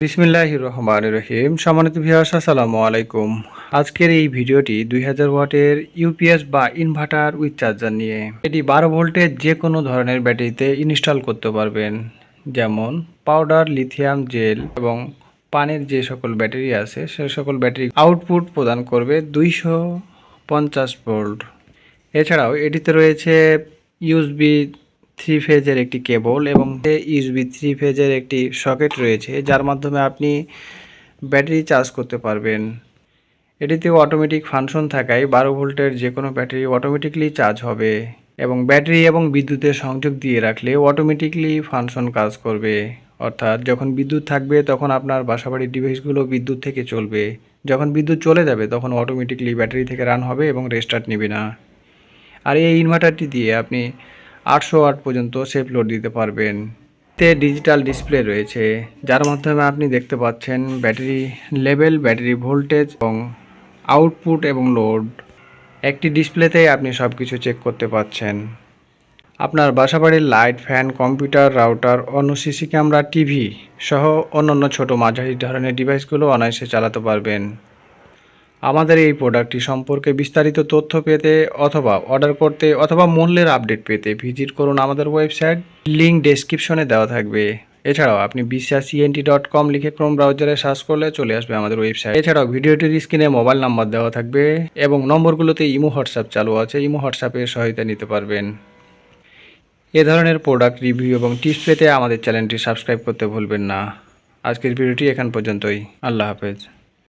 বিসমিল্লাহির রহমানির রহিম। সম্মানিত ভিউয়ার্স, আসসালামু আলাইকুম। আজকের এই ভিডিওটি 2000 ওয়াটের ইউপিএস বা ইনভার্টার উইথ চার্জার নিয়ে। এটি 12 ভোল্টের যে কোনো ধরনের ব্যাটারিতে ইনস্টল করতে পারবেন, যেমন পাউডার, লিথিয়াম জেল এবং পানির যে সকল ব্যাটারি আছে সে সকল ব্যাটারি আউটপুট প্রদান করবে 250 ভোল্ট। এছাড়াও এটিতে রয়েছে ইউএসবি 3 ফেজের একটি কেবল এবং ইউএসবি 3 ফেজের একটি সকেট রয়েছে, যার মাধ্যমে আপনি ব্যাটারি চার্জ করতে পারবেন। এটিতে অটোমেটিক ফাংশন থাকায় 12 ভোল্টের যে কোনো ব্যাটারি অটোমেটিকলি চার্জ হবে এবং ব্যাটারি এবং বিদ্যুতের সংযোগ দিয়ে রাখলে অটোমেটিকলি ফাংশন কাজ করবে। অর্থাৎ যখন বিদ্যুৎ থাকবে তখন আপনার বাসাবাড়ির ডিভাইসগুলো বিদ্যুৎ থেকে চলবে, যখন বিদ্যুৎ চলে যাবে তখন অটোমেটিকলি ব্যাটারি থেকে রান হবে এবং রেস্টার্ট নেবে না। আর এই ইনভার্টারটি দিয়ে আপনি 800 ওয়াট পর্যন্ত সেফ লোড দিতে পারবেন। এতে ডিজিটাল ডিসপ্লে রয়েছে, যার মাধ্যমে আপনি দেখতে পাচ্ছেন ব্যাটারি লেভেল, ব্যাটারি ভোল্টেজ এবং আউটপুট এবং লোড। একটি ডিসপ্লেতেই আপনি সব কিছু চেক করতে পাচ্ছেন। আপনার বাসাবাড়ির লাইট, ফ্যান, কম্পিউটার, রাউটার, অন্য সিসি ক্যামেরা, টিভি সহ অন্যান্য ছোট মাঝারি ধরনের ডিভাইসগুলো অনায়াসে চালাতে পারবেন। আমাদের এই প্রোডাক্টটি সম্পর্কে বিস্তারিত তথ্য পেতে অথবা অর্ডার করতে অথবা মূল্যের আপডেট পেতে ভিজিট করুন আমাদের ওয়েবসাইট, লিঙ্ক ডেসক্রিপশনে দেওয়া থাকবে। এছাড়াও আপনি বিশ্বাসent.com লিখে ক্রোম ব্রাউজারে সার্চ করলে চলে আসবে আমাদের ওয়েবসাইট। এছাড়াও ভিডিওটির স্ক্রিনে মোবাইল নাম্বার দেওয়া থাকবে এবং নম্বরগুলোতে ইমো হোয়াটসঅ্যাপ চালু আছে, ইমো হোয়াটসঅ্যাপের সহায়তা নিতে পারবেন। এ ধরনের প্রোডাক্ট রিভিউ এবং টিপস পেতে আমাদের চ্যানেলটি সাবস্ক্রাইব করতে ভুলবেন না। আজকের ভিডিওটি এখান পর্যন্তই। আল্লাহ হাফেজ।